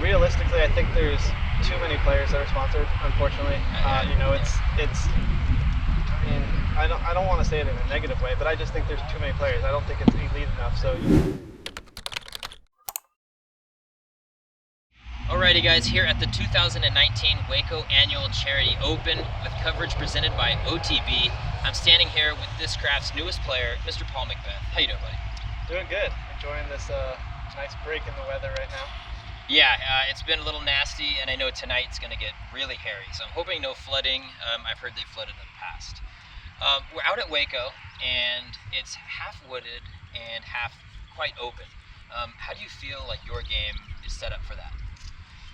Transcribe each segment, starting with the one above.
Realistically, I think there's too many players that are sponsored. Unfortunately, it's. And I don't want to say it in a negative way, but I just think there's too many players. I don't think it's elite enough. So. Alrighty guys, here at the 2019 Waco Annual Charity Open with coverage presented by OTB. I'm standing here with Discraft's newest player, Mr. Paul McBeth. How you doing, buddy? Doing good. Enjoying this nice break in the weather right now. Yeah, it's been a little nasty, and I know tonight's going to get really hairy, so I'm hoping no flooding. I've heard they flooded in the past. We're out at Waco, and it's half wooded and half quite open. How do you feel like your game is set up for that?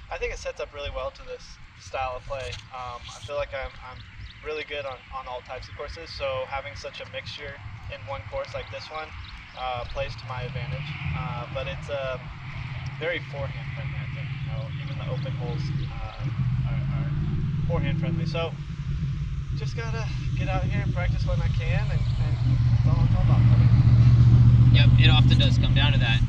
I think it sets up really well to this style of play. I feel like I'm really good on all types of courses, so having such a mixture in one course like this one plays to my advantage. But it's very forehand friendly, I think. Even the open holes are forehand friendly. So just gotta get out here and practice when I can, and it's all about putting. Yep, it often does come down to that.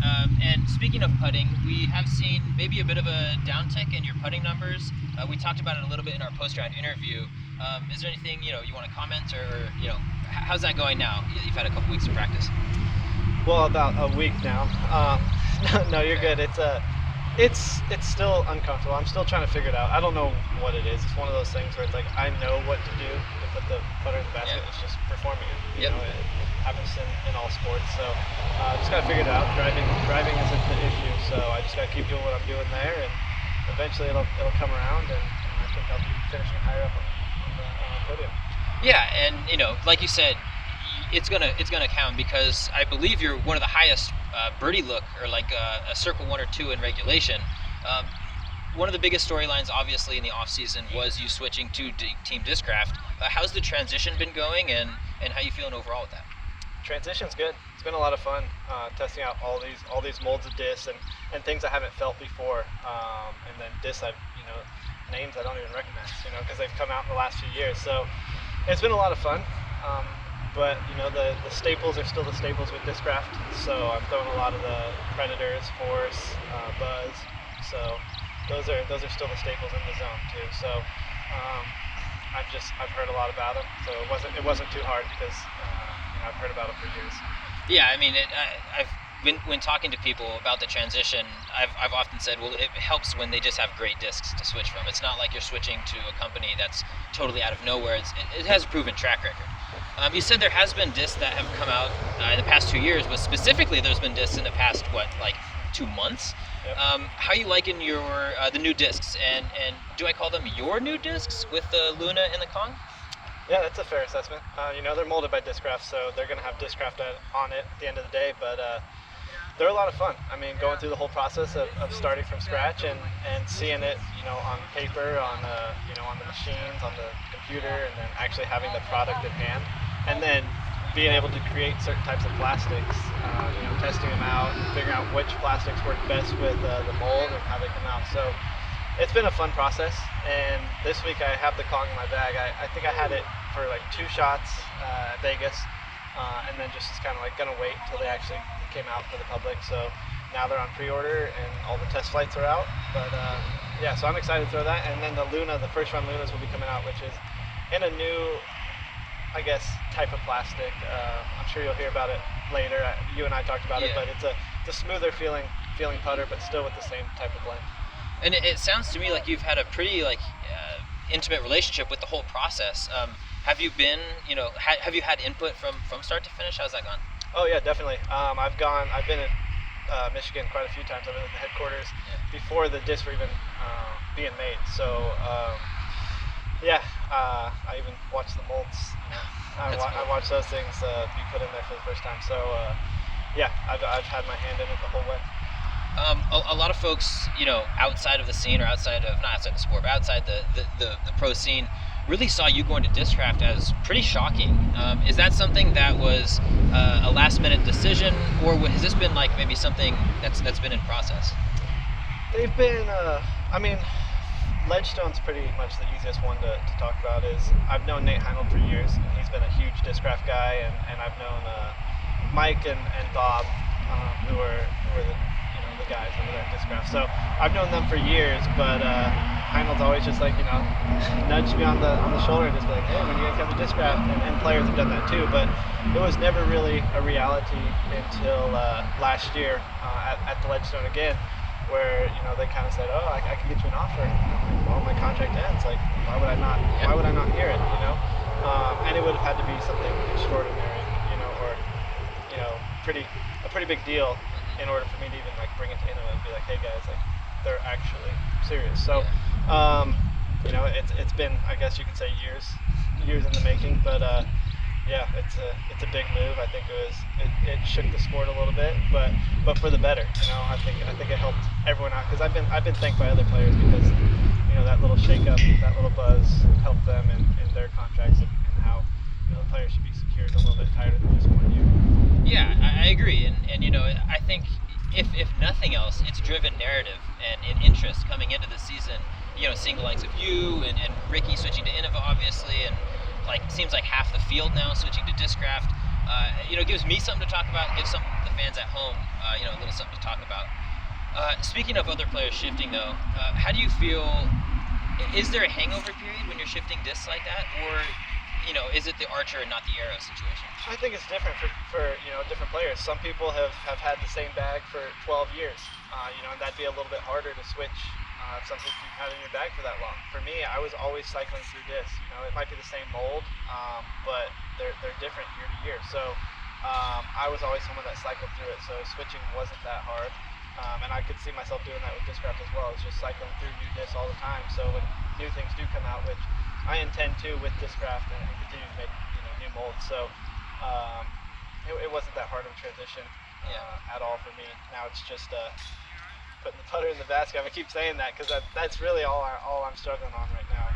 And speaking of putting, we have seen maybe a bit of a downtick in your putting numbers. We talked about it a little bit in our post-round interview. Is there anything you want to comment, or how's that going now? You've had a couple weeks of practice. Well, about a week now. No, you're good. It's still uncomfortable. I'm still trying to figure it out. I don't know what it is. It's one of those things where it's like I know what to do to put the putter in the basket. It's just performing it. You know, it happens in all sports. So I just gotta figure it out. Driving isn't the issue. So I just gotta keep doing what I'm doing there, and eventually it'll come around, and I think I'll be finishing higher up on the podium. Yeah, and like you said, it's gonna count, because I believe you're one of the highest birdie look, or like a circle 1 or 2 in regulation. One of the biggest storylines, obviously, in the off season was you switching to Team Discraft. How's the transition been going, and how you feeling overall with that? Transition's good. It's been a lot of fun testing out all these molds of discs and things I haven't felt before, and then discs names I don't even recognize, because they've come out in the last few years. So it's been a lot of fun. But the staples are still the staples with Discraft. So I'm throwing a lot of the Predators, Force, Buzz. So those are still the staples in the zone too. So I've heard a lot about them. So it wasn't too hard, because I've heard about them for years. Yeah, I mean, when talking to people about the transition, I've often said, well, it helps when they just have great discs to switch from. It's not like you're switching to a company that's totally out of nowhere. It has a proven track record. You said there has been discs that have come out in the past 2 years, but specifically there's been discs in the past, 2 months? Yep. How are you liking the new discs, and do I call them your new discs with the Luna and the Kong? Yeah, that's a fair assessment. They're molded by Discraft, so they're going to have Discraft on it at the end of the day, but they're a lot of fun. I mean, going through the whole process of starting from scratch and seeing it, on paper, on the machines, on the computer, and then actually having the product in hand, and then being able to create certain types of plastics, testing them out, and figuring out which plastics work best with the mold and how they come out. So it's been a fun process, and this week I have the Kong in my bag. I think I had it for 2 shots at Vegas, and then just kind of gonna wait until they actually came out for the public. So now they're on pre-order and all the test flights are out. But yeah, so I'm excited to throw that. And then the Luna, the first run Lunas will be coming out, which is in a new, I guess, type of plastic. I'm sure you'll hear about it later. You and I talked about it, but it's a smoother feeling putter, but still with the same type of blend. And it sounds to me like you've had a pretty intimate relationship with the whole process. Have you been, have you had input from start to finish? How's that gone? Oh yeah, definitely. I've been in Michigan quite a few times. I've been at the headquarters before the discs were even being made. So I even watched the molds. I watched those things be put in there for the first time. So I've had my hand in it the whole way. A lot of folks, outside of the scene, or not outside the sport, but outside the pro scene, really saw you going to Discraft as pretty shocking. Is that something that was a last-minute decision, or has this been maybe something that's been in process? They've been, Ledgestone's pretty much the easiest one to talk about. I've known Nate Heinold for years, and he's been a huge Discraft guy, and I've known Mike and Bob, who are the guys over there at Discraft. So I've known them for years, but Heinel's always just like, nudged me on the shoulder, just like, hey, when you guys come to Discraft, and players have done that too, but it was never really a reality until last year at the Ledgestone again, where they kind of said, oh, I can get you an offer. Well, my contract ends. Like, why would I not? Why would I not hear it? And it would have had to be something extraordinary, or a pretty big deal in order for me to even like bring it to Inno and be like, hey guys, like they're actually serious. So, it's been, I guess you could say, years in the making, but it's a big move. I think it shook the sport a little bit, but for the better. I think it helped everyone out, because I've been thanked by other players because that little shake up, that little buzz helped them in their contracts, and how the players should be secured a little bit tighter than just 1 year. Yeah, I agree, and I think if nothing else, it's driven narrative and interest coming into the season. Seeing the likes of you and Ricky switching to Innova, obviously, and seems like half the field now switching to Discraft. Gives me something to talk about, gives some of the fans at home, a little something to talk about. Speaking of other players shifting, though, how do you feel? Is there a hangover period when you're shifting discs like that, or is it the Archer and not the Arrow situation? I think it's different for different players. Some people have had the same bag for 12 years, and that'd be a little bit harder to switch something you've had in your bag for that long. For me, I was always cycling through discs. It might be the same mold, but they're different year to year. So I was always someone that cycled through it, so switching wasn't that hard. And I could see myself doing that with Discraft as well. It's just cycling through new discs all the time. So when new things do come out, which I intend to with Discraft, and continue to make new molds. So it wasn't that hard of a transition at all for me. Now it's just putting the putter in the basket. I keep saying that because that's really all I'm struggling on right now.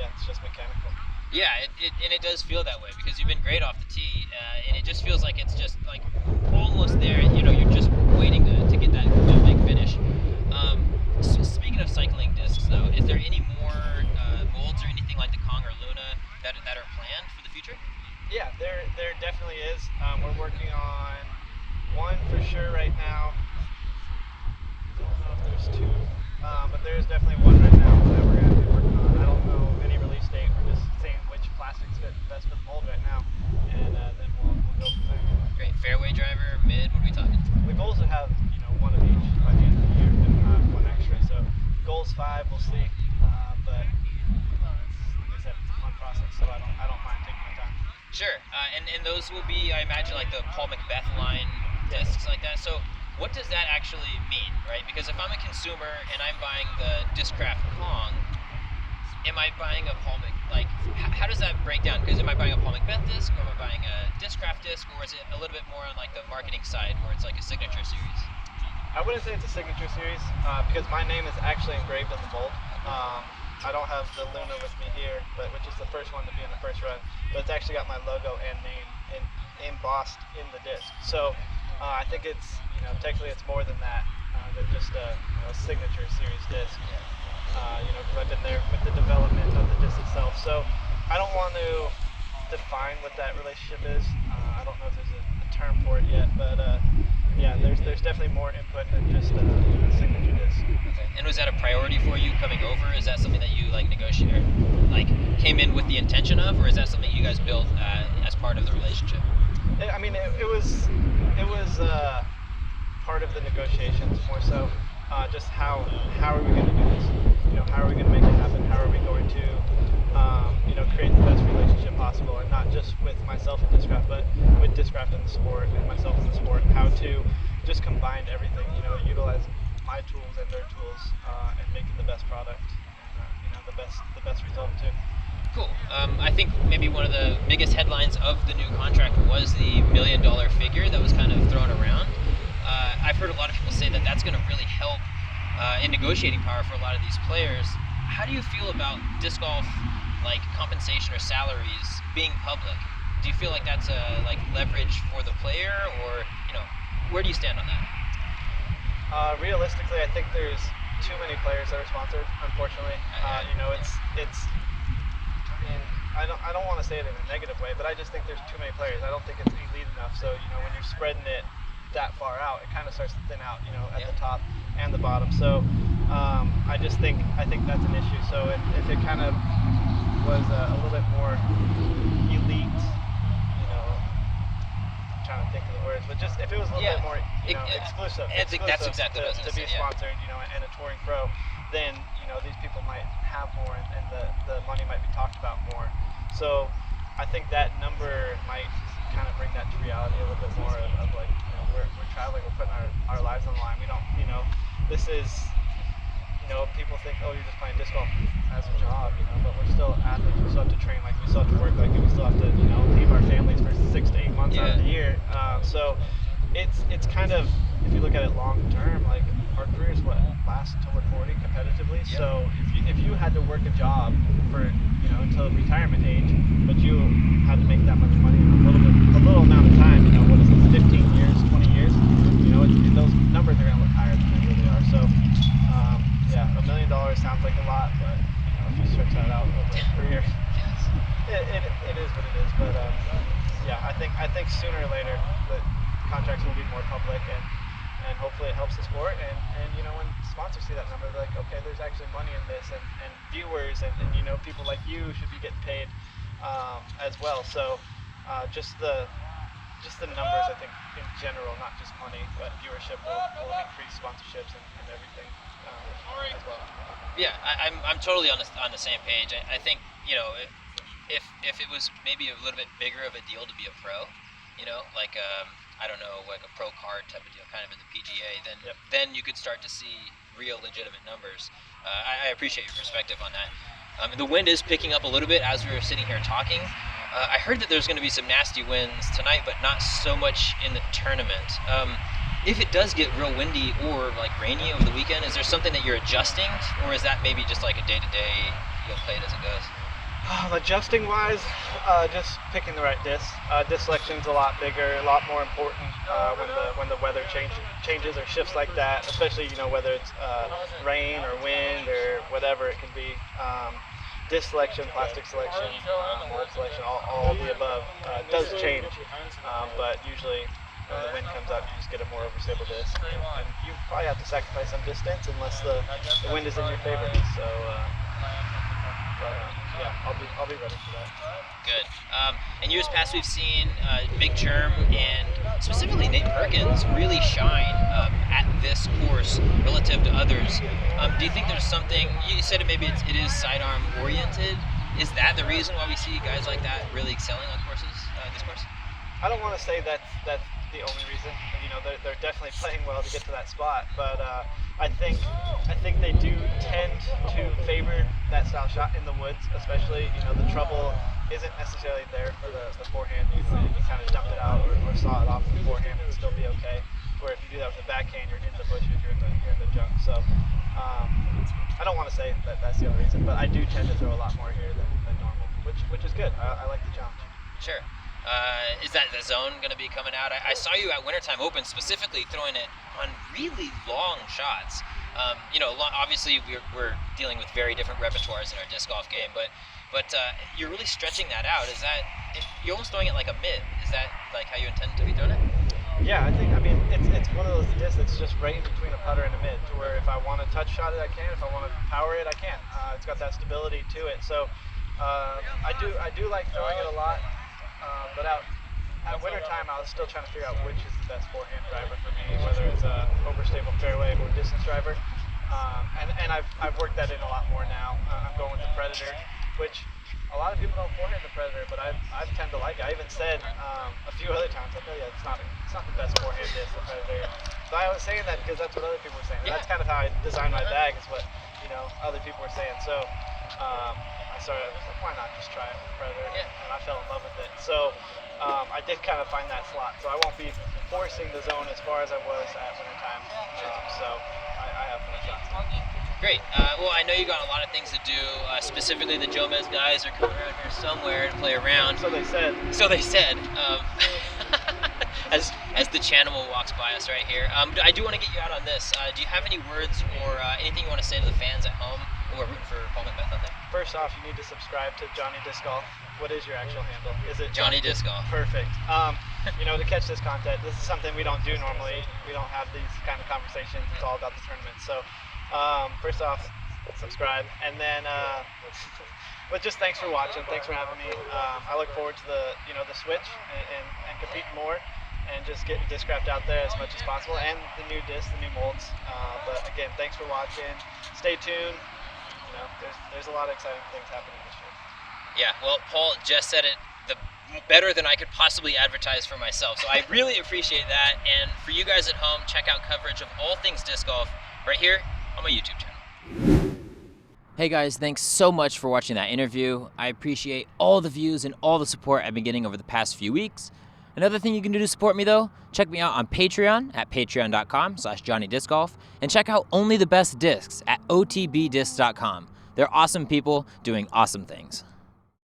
And it's just mechanical. Yeah, it does feel that way, because you've been great off the tee, and it just feels like it's just like almost there. You're just waiting to get that big finish. So speaking of cycling discs, though, is there any more molds or anything like the Kong or Luna that are planned for the future? Yeah, there definitely is. We're working on one for sure right now. I don't know if there's two, but there's definitely one right now that we're going to be working on. I don't know any release date. We're just seeing which plastics fit best for the mold right now, and then we'll go from there. Great. Fairway driver, mid, what are we talking? The goals to have one of each by the end of the year, if not one extra. So goals 5, we'll see. But like I said, it's a fun process, so I don't mind taking my time. Sure. And those will be, I imagine, like the Paul McBeth line discs like that. So what does that actually mean, right? Because if I'm a consumer and I'm buying the Discraft Kong, am I buying a Paul how does that break down? Because am I buying a Paul McBeth disc, or am I buying a Discraft disc, or is it a little bit more on like the marketing side where it's like a signature series? I wouldn't say it's a signature series because my name is actually engraved in the mold. I don't have the Luna with me here, which is the first one to be in the first run, but it's actually got my logo and name embossed in the disc. So I think it's, technically it's more than that, than just a signature series disc. Because I've been there with the development of the disc itself. So I don't want to define what that relationship is. I don't know if there's a term for it yet, but there's definitely more input than just a signature disc. Okay. And was that a priority for you coming over? Is that something that you negotiated, came in with the intention of, or is that something you guys built as part of the relationship? I mean, it was part of the negotiations, more so. Just how are we going to do this? How are we going to make it happen? How are we going to create the best relationship possible, and not just with myself and Discraft, but with Discraft and the sport, and myself and the sport. How to just combine everything, utilize my tools and their tools, and making the best product, and the best result too. Cool. I think maybe one of the biggest headlines of the new contract was the $1 million figure that was kind of thrown around. I've heard a lot of people say that that's going to really help in negotiating power for a lot of these players. How do you feel about disc golf, compensation or salaries being public? Do you feel like that's a leverage for the player, or where do you stand on that? Realistically, I think there's too many players that are sponsored. Unfortunately, it's. I don't want to say it in a negative way, but I just think there's too many players. I don't think it's elite enough. So when you're spreading it that far out, it kind of starts to thin out, at the top and the bottom. So I think that's an issue. So if it kind of was a little bit more elite, I'm trying to think of the words, but just if it was a little bit more, exclusive. I think that's exactly what I was to going to be say. sponsored, and a touring pro, then these people might have more, and the money might be talked about more. So I think that number might kind of bring that to reality a little bit more of like, we're traveling, we're putting our lives on the line. We don't, this is, people think, oh, you're just playing disc golf as a job, but we're still athletes. We still have to train, like we still have to work, like we still have to, leave our families for 6 to 8 months out of the year. So it's kind of, if you look at it long term, like our careers last until we're 40 competitively. Yeah. So if you had to work a job for until retirement age, but you had to make that much money in a little amount of time, what is it, 15 years, 20 years, those numbers are going to look higher than they really are. So $1 million sounds like a lot, but if you stretch that out over a career, it is what it is. But I think sooner or later the contracts will be more public, and hopefully it helps the sport, and when sponsors see that number, they're like, okay, there's actually money in this, and viewers and people like you should be getting paid as well. So just the numbers, I think, in general, not just money, but viewership will increase sponsorships and everything as well. Yeah, I'm totally on the same page. I think if it was maybe a little bit bigger of a deal to be a pro, like I don't know, like a pro card type of deal, kind of in the PGA, then you could start to see real legitimate numbers. I appreciate your perspective on that. The wind is picking up a little bit as we were sitting here talking. I heard that there's going to be some nasty winds tonight, but not so much in the tournament. If it does get real windy or like rainy over the weekend, is there something that you're adjusting, or is that maybe just like a day-to-day, you'll play it as it goes? Adjusting wise, just picking the right disc. Disc selection's a lot bigger, a lot more important when the weather changes or shifts like that, especially whether it's rain or wind or whatever it can be. Disc selection, plastic selection, mold selection, all the above does change, but usually when the wind comes up, you just get a more overstable disc, and you probably have to sacrifice some distance unless the wind is in your favor. So. I'll be ready for that. Good. In years past, we've seen Big Germ and specifically Nate Parkins really shine at this course relative to others. Do you think there's something? You said maybe it is sidearm oriented. Is that the reason why we see guys like that really excelling on courses? This course? I don't want to say that's the only reason. They're definitely playing well to get to that spot, but I think they do tend to favor that style shot in the woods, especially. The trouble isn't necessarily there for the forehand. You kind of dump it out or saw it off the forehand and still be okay. Where if you do that with the backhand, you're in the bushes, you're in the junk. So I don't want to say that's the only reason, but I do tend to throw a lot more here than normal, which is good. I like the challenge. Sure. Is that the zone going to be coming out? I saw you at Wintertime Open specifically throwing it on really long shots. Obviously we're dealing with very different repertoires in our disc golf game, but you're really stretching that out. Is that you're almost throwing it like a mid? Is that like how you intend to be throwing it? Yeah, it's one of those discs that's just right in between a putter and a mid, to where if I want to touch shot it, I can. If I want to power it, I can. It's got that stability to it. So I do like throwing it a lot. But at wintertime, I was still trying to figure out which is the best forehand driver for me, whether it's a overstable fairway or distance driver. And I've worked that in a lot more now. I'm going with the Predator, which a lot of people don't forehand the Predator, but I tend to like it. I even said a few other times, like, oh yeah, it's not the best forehand disc, the Predator. So I was saying that because that's what other people were saying. Yeah. That's kind of how I designed my bag, is what other people were saying. So I started, why not just try it with the Predator? Yeah. And I fell in love with it. So I did kind of find that slot. So I won't be forcing the zone as far as I was at wintertime. So I have fun shots. Great. Well, I know you got a lot of things to do. Specifically, the Jomez guys are coming around here somewhere to play around. So they said. As the Chanimal walks by us right here. I do want to get you out on this. Do you have any words or anything you want to say to the fans at home who are rooting for Paul McBeth out there? First off, you need to subscribe to Johnny Disc Golf. What is your actual handle? Is it Johnny Disc Golf? Perfect. to catch this content. This is something we don't do normally. We don't have these kind of conversations. It's all about the tournament. So first off, subscribe, and then but just thanks for watching. Thanks for having me. I look forward to the switch and competing more, and just getting Discraft out there as much as possible, and the new discs, the new molds. But again, thanks for watching. Stay tuned. There's a lot of exciting things happening this year. Yeah, well, Paul just said it better than I could possibly advertise for myself. So I really appreciate that. And for you guys at home, check out coverage of all things disc golf right here on my YouTube channel. Hey guys, thanks so much for watching that interview. I appreciate all the views and all the support I've been getting over the past few weeks. Another thing you can do to support me though, check me out on Patreon at patreon.com/JohnnyDiscGolf, and check out Only the Best Discs at otbdiscs.com. They're awesome people doing awesome things.